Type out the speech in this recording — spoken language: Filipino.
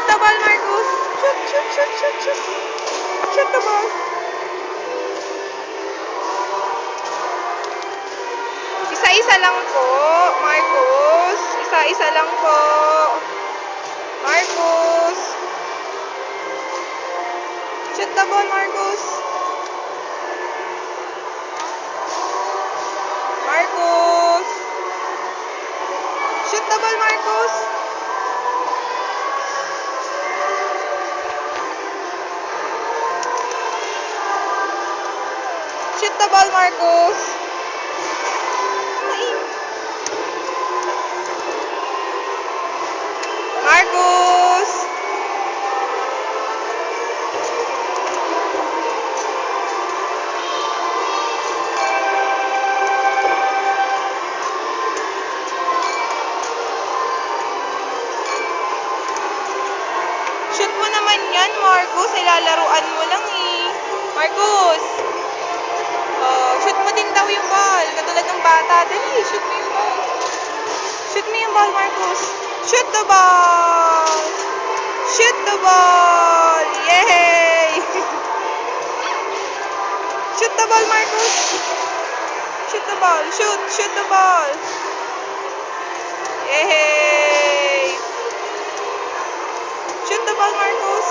Shoot the ball, Marcus. Shoot, shoot, shoot, shoot, shoot. Shoot the ball. Isa-isa lang po, Marcus. Isa-isa lang po. Marcus. Shoot the ball, Marcus. Marcus. Shoot the ball, Marcus. Shoot the ball, Marcus. Marcus. Shoot mo naman yan, Marcus. Ilalaruan mo lang eh. Marcus. Oh, shoot mo din daw yung ball. Katulad ng bata. Dali, shoot mo yung ball. Shoot mo yung ball, Marcus. Shoot the ball. Shoot the ball. Yay! Shoot the ball, Marcus. Shoot the ball. Shoot. Shoot the ball. Yay! Shoot the ball, Marcus.